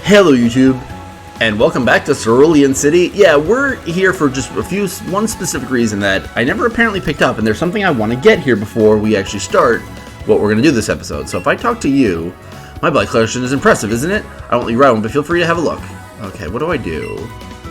Hello YouTube, and welcome back to Cerulean City. Yeah, we're here for just one specific reason that I never apparently picked up, and there's something I want to get here before we actually start what we're going to do this episode. So if I talk to you, my bike collection is impressive, isn't it? I won't let you ride one, but feel free to have a look. Okay, what do I do?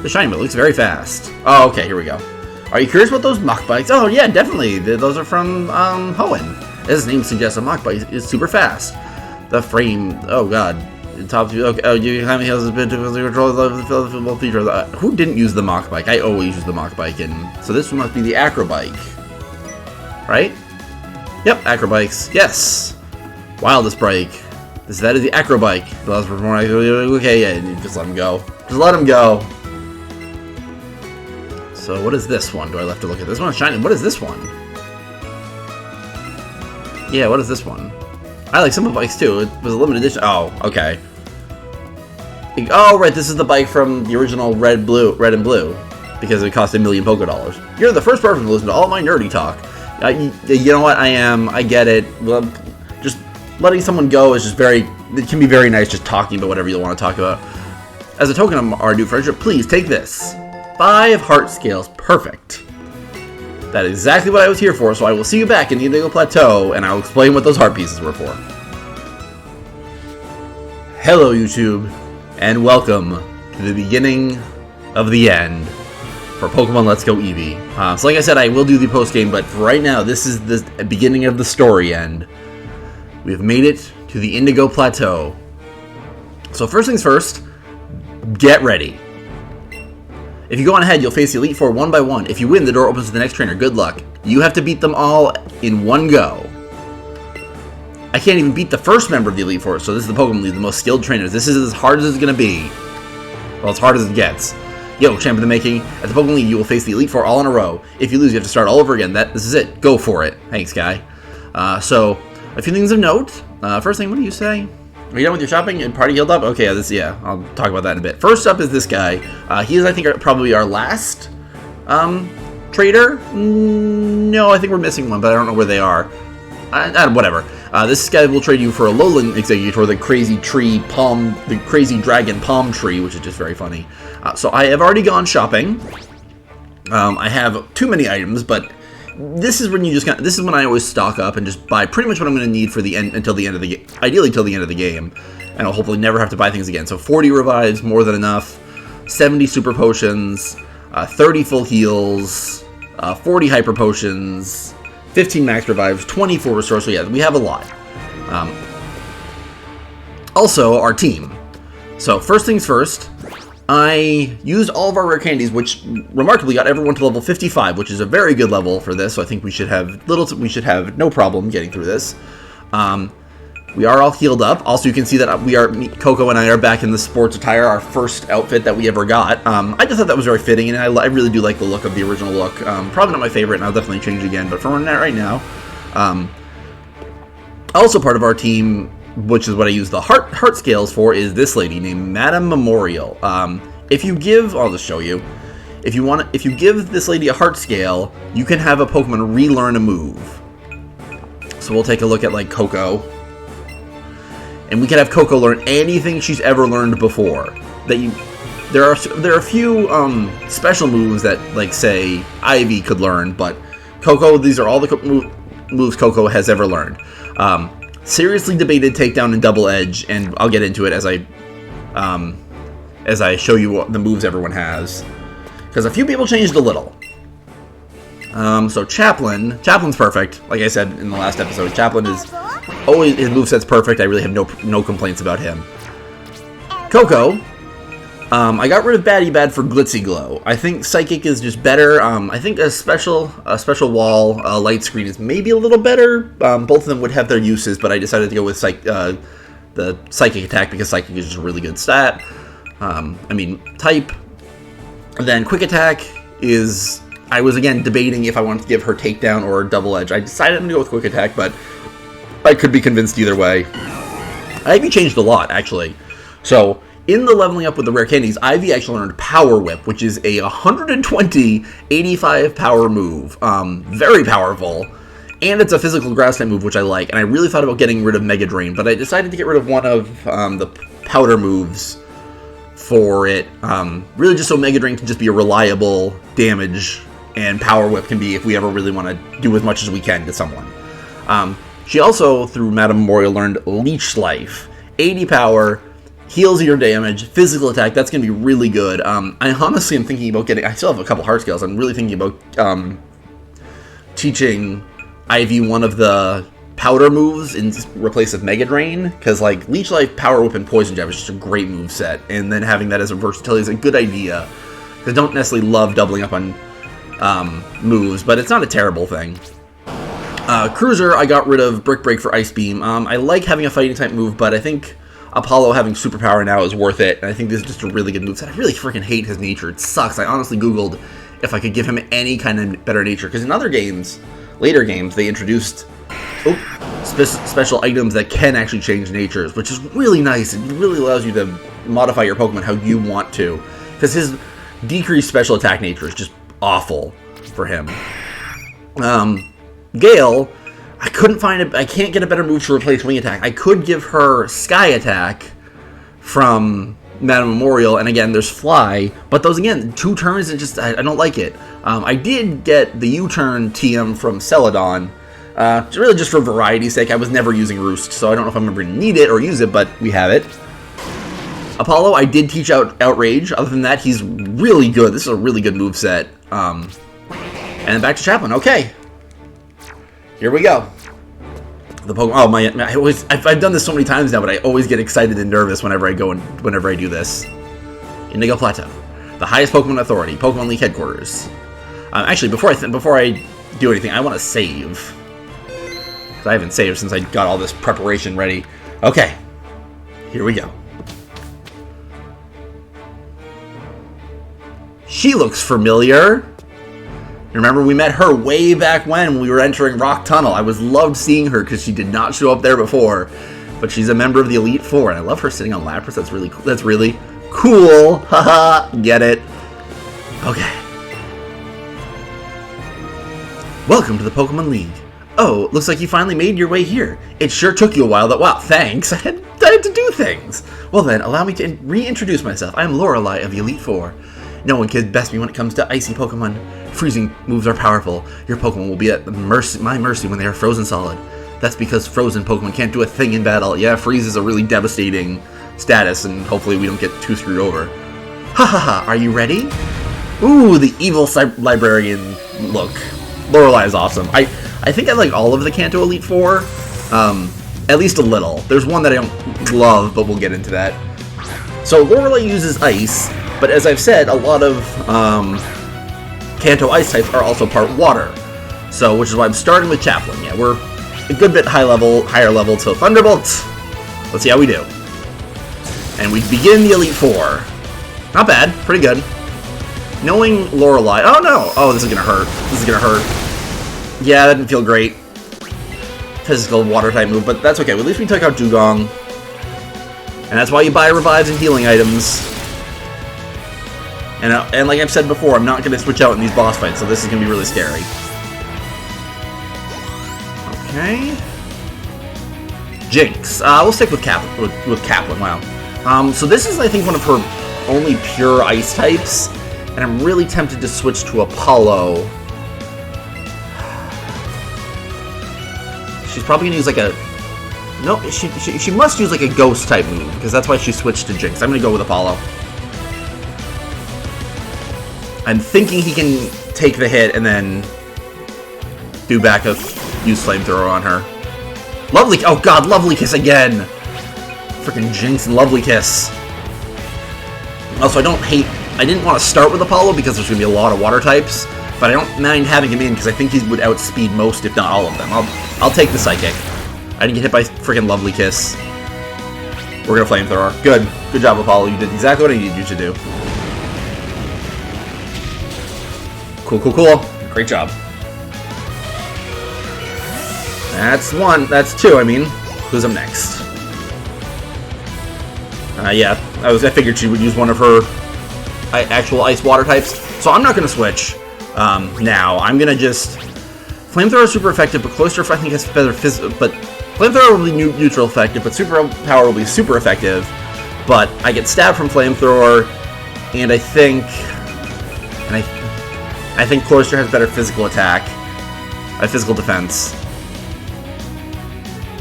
The shiny bit looks very fast. Oh, okay, here we go. Are you curious about those mock bikes? Oh yeah, definitely. Those are from Hoenn. As the name suggests, a mock bike is super fast. The frame, oh god. Top view. Okay. Oh, you have has been to control the feature. Who didn't use the mock bike? I always use the mock bike, and so this one must be the acro bike, right? Yep, acro bikes. Yes. Wildest bike. That is the acro bike. Okay, yeah, just let him go. Just let him go. So what is this one? Do I have to look at this one? Shiny. What is this one? Yeah, what is this one? I like some of the bikes too. It was a limited edition. Oh, okay. Oh, right. This is the bike from the original Red and Blue, because it cost $1 million polka dollars. You're the first person to listen to all my nerdy talk. You know what? I get it. Well, just letting someone go is just it can be very nice just talking about whatever you want to talk about. As a token of our new friendship, please take this. 5 heart scales. Perfect. That is exactly what I was here for, so I will see you back in the Indigo Plateau, and I'll explain what those heart pieces were for. Hello, YouTube, and welcome to the beginning of the end for Pokemon Let's Go Eevee. So like I said, I will do the post-game, but for right now, this is the beginning of the story end. We have made it to the Indigo Plateau. So first things first, get ready. If you go on ahead, you'll face the Elite Four one by one. If you win, the door opens to the next trainer. Good luck. You have to beat them all in one go. I can't even beat the first member of the Elite Four, so this is the Pokemon League, the most skilled trainers. This is as hard as it's going to be. Well, as hard as it gets. Yo, champ of the making. At the Pokemon League, you will face the Elite Four all in a row. If you lose, you have to start all over again. This is it. Go for it. Thanks, guy. So, a few things of note. First thing, what do you say? Are you done with your shopping and party healed up? Okay, yeah, I'll talk about that in a bit. First up is this guy. He is, I think, probably our last trader. No, I think we're missing one, but I don't know where they are. Whatever. This guy will trade you for a Lowland Executor, the crazy dragon palm tree, which is just very funny. So I have already gone shopping. I have too many items, but this is when this is when I always stock up and just buy pretty much what I'm going to need for the end until the end of the game, ideally till the end of the game, and I'll hopefully never have to buy things again. So 40 revives, more than enough. 70 super potions, 30 full heals, 40 hyper potions, 15 max revives, 20 full restore. So yeah, we have a lot. Also, our team. So first things first. I used all of our rare candies, which remarkably got everyone to level 55, which is a very good level for this. So I think we should have no problem getting through this. We are all healed up. Also, you can see that Coco and I are back in the sports attire, our first outfit that we ever got. I just thought that was very fitting, and I really do like the look of the original look. Probably not my favorite, and I'll definitely change it again. But for right now, also part of our team, which is what I use the heart scales for, is this lady named Madame Memorial. If you give, I'll just show you. If you give this lady a heart scale, you can have a Pokemon relearn a move. So we'll take a look at like Coco, and we can have Coco learn anything she's ever learned before. There are a few special moves that, like, say Eevee could learn, but Coco, these are all the moves Coco has ever learned. Seriously debated takedown and double edge, and I'll get into it as I show you the moves everyone has, because a few people changed a little. So Chaplin's perfect. Like I said in the last episode, Chaplin is always, his moveset's perfect. I really have no complaints about him. Coco, I got rid of Batty Bad for Glitzy Glow. I think Psychic is just better. I think a special wall light screen is maybe a little better. Both of them would have their uses, but I decided to go with the Psychic attack because Psychic is just a really good stat. Type. Then Quick Attack is, I was again debating if I wanted to give her Takedown or Double Edge. I decided I'm going to go with Quick Attack, but I could be convinced either way. Ivy changed a lot, actually. So, in the leveling up with the rare candies, Ivy actually learned Power Whip, which is a 120, 85 power move. Very powerful. And it's a physical grass type move, which I like. And I really thought about getting rid of Mega Drain, but I decided to get rid of one of the powder moves for it. Really just so Mega Drain can just be a reliable damage, and Power Whip can be if we ever really want to do as much as we can to someone. She also, through Madame Memorial, learned Leech Life. 80 power, heals your damage, physical attack, that's going to be really good. I honestly am thinking about getting, I still have a couple heart scales, I'm really thinking about teaching Eevee one of the powder moves in replace of Mega Drain, because like Leech Life, Power Whip, and Poison Jab is just a great move set, and then having that as a versatility is a good idea. I don't necessarily love doubling up on moves, but it's not a terrible thing. Cruiser, I got rid of Brick Break for Ice Beam. I like having a fighting type move, but I think Apollo having superpower now is worth it, and I think this is just a really good move set. I really freaking hate his nature. It sucks. I honestly googled if I could give him any kind of better nature, because in other games, later games, they introduced special items that can actually change natures, which is really nice. It really allows you to modify your Pokemon how you want to, because his decreased special attack nature is just awful for him. Gale, I couldn't find I can't get a better move to replace Wing Attack. I could give her Sky Attack from Madame Memorial, and again, there's Fly, but those, again, 2 turns, and just, I don't like it. I did get the U-turn TM from Celadon, really just for variety's sake. I was never using Roost, so I don't know if I'm ever going to need it or use it, but we have it. Apollo, I did teach Outrage. Other than that, he's really good. This is a really good moveset. And then back to Chaplain. Okay. Here we go. The Pokemon. Oh, I've done this so many times now, but I always get excited and nervous whenever I do this. Indigo Plateau, the highest Pokemon authority, Pokemon League headquarters. Actually, before I do anything, I want to save. I haven't saved since I got all this preparation ready. Okay, here we go. She looks familiar. Remember, we met her way back when we were entering Rock Tunnel. I loved seeing her because she did not show up there before. But she's a member of the Elite Four, and I love her sitting on Lapras. That's really cool. That's really cool. Haha, get it. Okay. Welcome to the Pokemon League. Oh, looks like you finally made your way here. It sure took you a while. Wow, thanks. I had to do things. Well then, allow me to reintroduce myself. I'm Lorelei of the Elite Four. No one can best me when it comes to icy Pokemon. Freezing moves are powerful. Your Pokemon will be at my mercy when they are frozen solid. That's because frozen Pokemon can't do a thing in battle. Yeah, freeze is a really devastating status, and hopefully we don't get too screwed over. Ha ha ha, are you ready? Ooh, the evil librarian look. Lorelei is awesome. I think I like all of the Kanto Elite Four, at least a little. There's one that I don't love, but we'll get into that. So Lorelei uses Ice, but as I've said, a lot of Kanto Ice types are also part Water. So, which is why I'm starting with Chaplain. Yeah, we're a good bit higher level, so Thunderbolt. Let's see how we do. And we begin the Elite Four. Not bad, pretty good. Knowing Lorelei, oh no! Oh, this is gonna hurt. This is gonna hurt. Yeah, that didn't feel great. Physical water type move, but that's okay. At least we took out Dugong. And that's why you buy revives and healing items. And like I've said before, I'm not going to switch out in these boss fights, so this is going to be really scary. Okay. Jinx. We'll stick with Kaplan, wow. So this is, I think, one of her only pure ice types, and I'm really tempted to switch to Apollo. She's probably going to use like a... No, she must use like a ghost type move, because that's why she switched to Jinx. I'm going to go with Apollo. I'm thinking he can take the hit and then do back a use flamethrower on her. Lovely, oh god, Lovely Kiss again! Freaking Jinx and Lovely Kiss. Also, I didn't want to start with Apollo because there's going to be a lot of water types, but I don't mind having him in because I think he would outspeed most, if not all of them. I'll take the Psychic. I didn't get hit by freaking Lovely Kiss. We're going to flamethrower. Good. Good job, Apollo. You did exactly what I needed you to do. Cool, cool, cool. Great job. That's one. That's two, I mean. Who's up next? Yeah. I figured she would use one of her actual ice water types. So I'm not going to switch now. I'm going to just... Flamethrower is super effective, but Cloister I think has better physical... But Flamethrower will be neutral effective, but Super Power will be super effective. but I get stabbed from Flamethrower, and I think Cloyster has better physical attack, physical defense.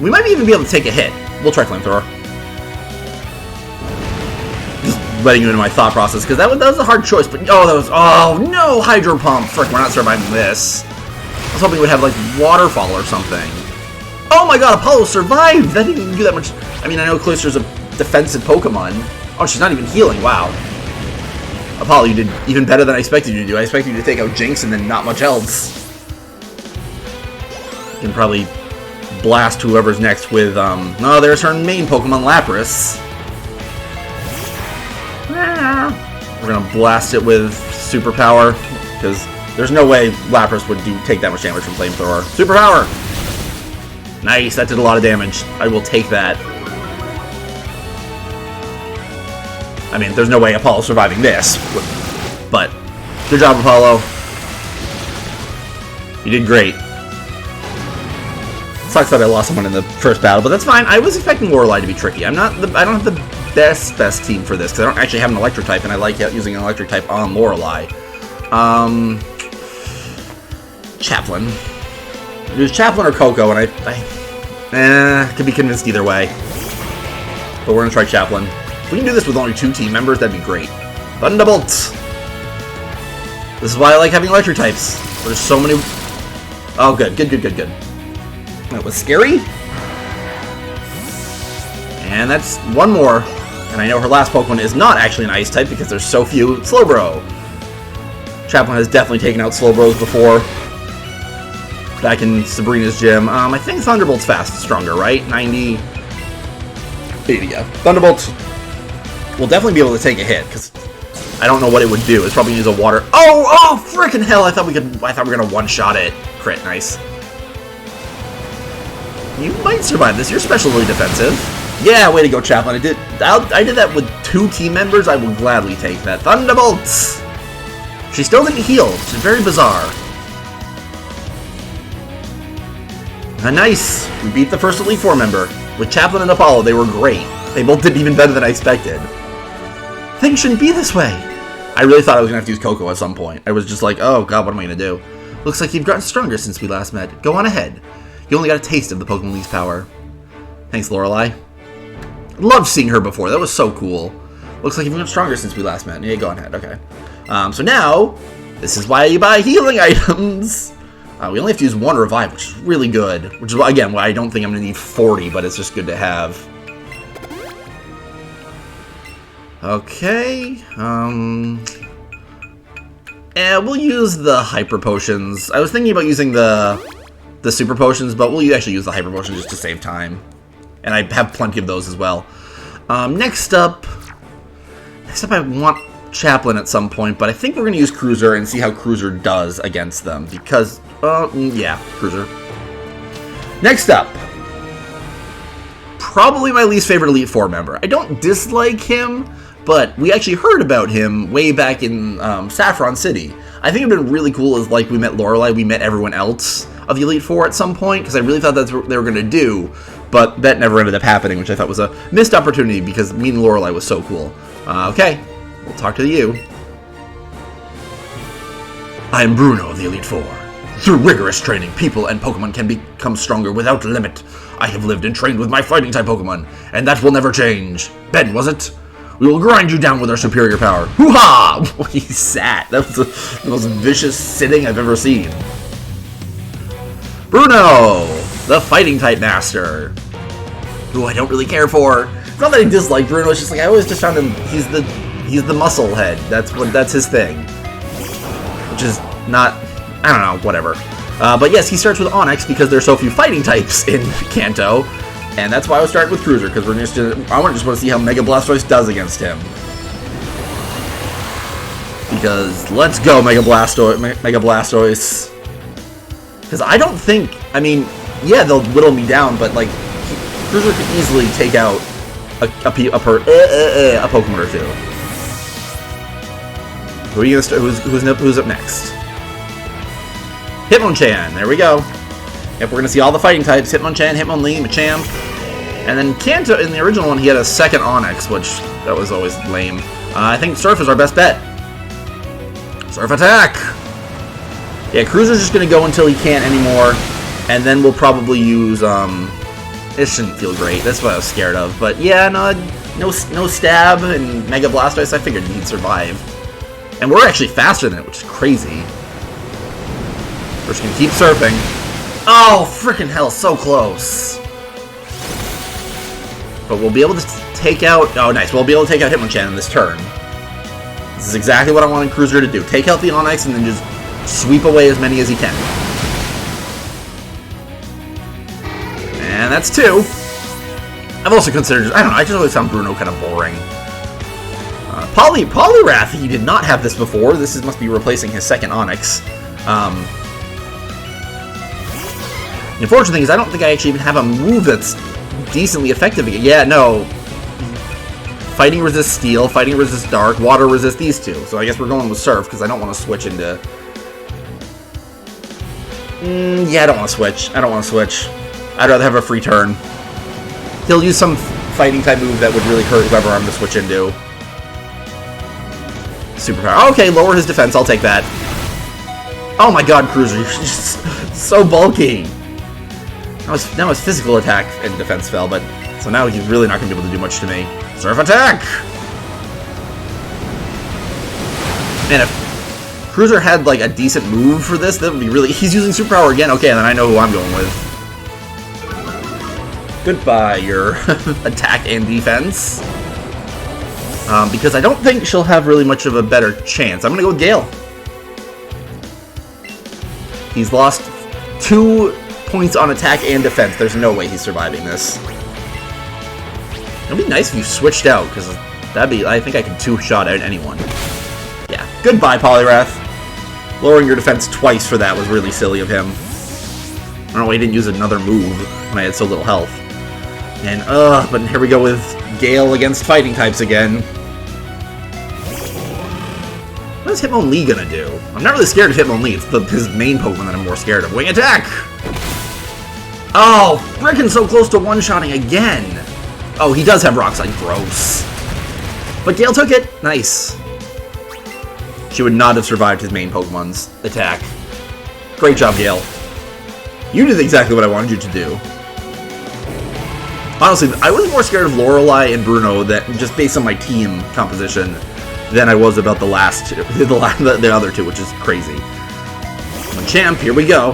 We might even be able to take a hit. We'll try Flamethrower. Just letting you into my thought process, because that was a hard choice, but oh no, Hydro Pump! Frick, we're not surviving this. I was hoping we would have, like, Waterfall or something. Oh my god, Apollo survived! That didn't even do that much. I mean, I know Cloyster's a defensive Pokemon. Oh, she's not even healing, wow. Apollo, you did even better than I expected you to do. I expected you to take out Jinx and then not much else. You can probably blast whoever's next with, oh, there's her main Pokemon, Lapras. We're gonna blast it with Superpower, because there's no way Lapras would take that much damage from Flamethrower. Superpower! Nice, that did a lot of damage. I will take that. I mean, there's no way Apollo's surviving this. But, good job, Apollo. You did great. Sucks that I lost someone in the first battle, but that's fine. I was expecting Lorelei to be tricky. I don't have the best team for this, because I don't actually have an electric type, and I like using an electric type on Lorelei. Chaplain. There's Chaplain or Coco, and I could be convinced either way. But we're gonna try Chaplain. If we can do this with only 2 team members, that'd be great. Thunderbolt! This is why I like having electric types. There's so many... Oh, good. That was scary. And that's one more. And I know her last Pokemon is not actually an Ice type because there's so few. Slowbro. Chaplain has definitely taken out Slowbros before. Back in Sabrina's gym. I think Thunderbolt's stronger, right? 90... 80, yeah. Thunderbolt will definitely be able to take a hit, because I don't know what it would do. It's probably use a water... Oh, frickin' hell! I thought we were gonna one-shot it. Crit, nice. You might survive this. You're specially defensive. Yeah, way to go, Chaplain. I did that with 2 team members. I will gladly take that. Thunderbolts! She still didn't heal, which is very bizarre. Nice! We beat the first Elite Four member. With Chaplain and Apollo, they were great. They both did even better than I expected. Things shouldn't be this way. I really thought I was going to have to use Coco at some point. I was just like, oh god, what am I going to do? Looks like you've gotten stronger since we last met. Go on ahead. You only got a taste of the Pokemon League's power. Thanks, Lorelei. Loved seeing her before. That was so cool. Looks like you've gotten stronger since we last met. Yeah, go on ahead. Okay. So now, this is why you buy healing items. We only have to use 1 Revive, which is really good. Which is, again, why I don't think I'm going to need 40, but it's just good to have. Okay. We'll use the Hyper Potions. I was thinking about using the Super Potions, but we'll actually use the Hyper Potions just to save time. And I have plenty of those as well. Next up, I want Chaplain at some point, but I think we're going to use Cruiser and see how Cruiser does against them, because... yeah, Cruiser. Next up, probably my least favorite Elite Four member. I don't dislike him, but we actually heard about him way back in Saffron City. I think it would have been really cool as, like, we met Lorelei, we met everyone else of the Elite Four at some point, because I really thought that's what they were going to do, but that never ended up happening, which I thought was a missed opportunity, because meeting Lorelei was so cool. Okay, we'll talk to you. I am Bruno of the Elite Four. Through rigorous training, people and Pokemon can become stronger without limit. I have lived and trained with my fighting-type Pokemon, and that will never change. Ben, was it? We will grind you down with our superior power. Hoo-ha! He sat. That was the most vicious sitting I've ever seen. Bruno, the fighting-type master. Who I don't really care for. It's not that I dislike Bruno, it's just like I always just found him, he's the muscle head. That's his thing. Which is not... I don't know, whatever. But yes, he starts with Onix because there's so few fighting types in Kanto, and that's why I was starting with Cruiser, because I just want to see how Mega Blastoise does against him. Because let's go, Mega Blastoise. Because I don't think, I mean, yeah, they'll whittle me down, but like Cruiser could easily take out a Pokemon or two. Who are you gonna who's up next? Hitmonchan, there we go. Yep, we're gonna see all the fighting types. Hitmonchan, Hitmonlee, Machamp. And then Kanto, in the original one, he had a second Onyx, which that was always lame. I think Surf is our best bet. Surf attack! Yeah, Cruiser's just going to go until he can't anymore, and then we'll probably use, it shouldn't feel great, that's what I was scared of. But yeah, no stab and Mega Blastoise, I figured he'd survive. And we're actually faster than it, which is crazy. We're just going to keep surfing. Oh, freaking hell, so close. But we'll be able to take out... Oh, nice. We'll be able to take out Hitmonchan in this turn. This is exactly what I wanted Cruiser to do. Take out the Onyx and then just sweep away as many as he can. And that's 2. I've also considered... I don't know. I just always found Bruno kind of boring. Poliwrath, he did not have this before. This must be replacing his second Onyx. The unfortunate thing is I don't think I actually even have a move that's decently effective again. Yeah, no. Fighting resist Steel, Fighting resist Dark, Water resist these two. So I guess we're going with Surf because I don't want to switch into... yeah, I don't want to switch. I don't want to switch. I'd rather have a free turn. He'll use some fighting type move that would really hurt whoever I'm to switch into. Superpower. Okay, lower his defense. I'll take that. Oh my god, Cruiser, you're just so bulky. Now his physical attack and defense fell, but so now he's really not going to be able to do much to me. Surf attack! Man, if Cruiser had like a decent move for this, that would be really... He's using Superpower again. Okay, then I know who I'm going with. Goodbye, your attack and defense. Because I don't think she'll have really much of a better chance. I'm going to go with Gale. He's lost 2 points on attack and defense. There's no way he's surviving this. It would be nice if you switched out, because that'd be... I think I could 2-shot out anyone. Yeah. Goodbye, Poliwrath. Lowering your defense twice for that was really silly of him. I don't know why he didn't use another move when I had so little health. And, but here we go with Gale against fighting types again. What is Hitmonlee gonna do? I'm not really scared of Hitmonlee. It's his main Pokemon that I'm more scared of. Wing attack! Oh, frickin' so close to one-shotting again! Oh, he does have Rock Slide. Gross. But Gale took it. Nice. She would not have survived his main Pokemon's attack. Great job, Gale. You did exactly what I wanted you to do. Honestly, I was more scared of Lorelei and Bruno that just based on my team composition than I was about the last two, the other two, which is crazy. Machamp, here we go.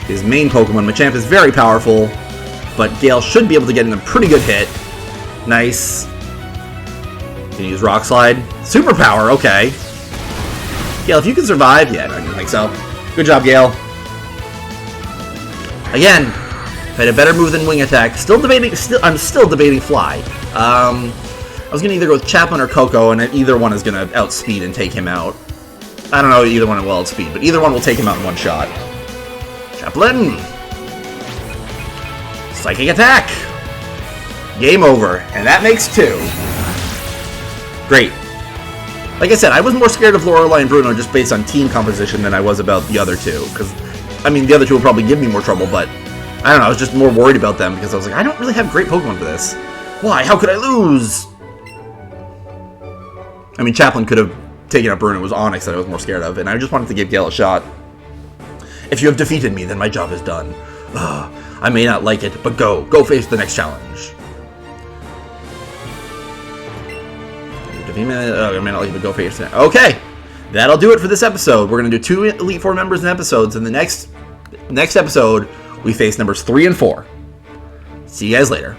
His main Pokemon, Machamp, is very powerful, but Gale should be able to get in a pretty good hit. Nice. Can you use Rock Slide? Superpower, okay. Gale, if you can survive, yeah, I don't think so. Good job, Gale. Again, if I had a better move than Wing Attack. I'm still debating Fly. I was gonna either go with Chaplin or Coco, and either one is gonna outspeed and take him out. I don't know either one will outspeed, but either one will take him out in one shot. Chaplin! Psychic Attack! Game over, and that makes 2. Great. Like I said, I was more scared of Lorelei and Bruno just based on team composition than I was about the other two, because, I mean, the other two will probably give me more trouble, but I don't know, I was just more worried about them because I was like, I don't really have great Pokemon for this. Why? How could I lose? I mean, Chaplin could have taken out Bruno. It was Onyx that I was more scared of, and I just wanted to give Gale a shot. If you have defeated me, then my job is done. I may not like it, but go face the next challenge. I may not like it, but go face it. Okay, that'll do it for this episode. We're gonna do 2 Elite Four members in episodes, and the next episode we face numbers 3 and 4. See you guys later.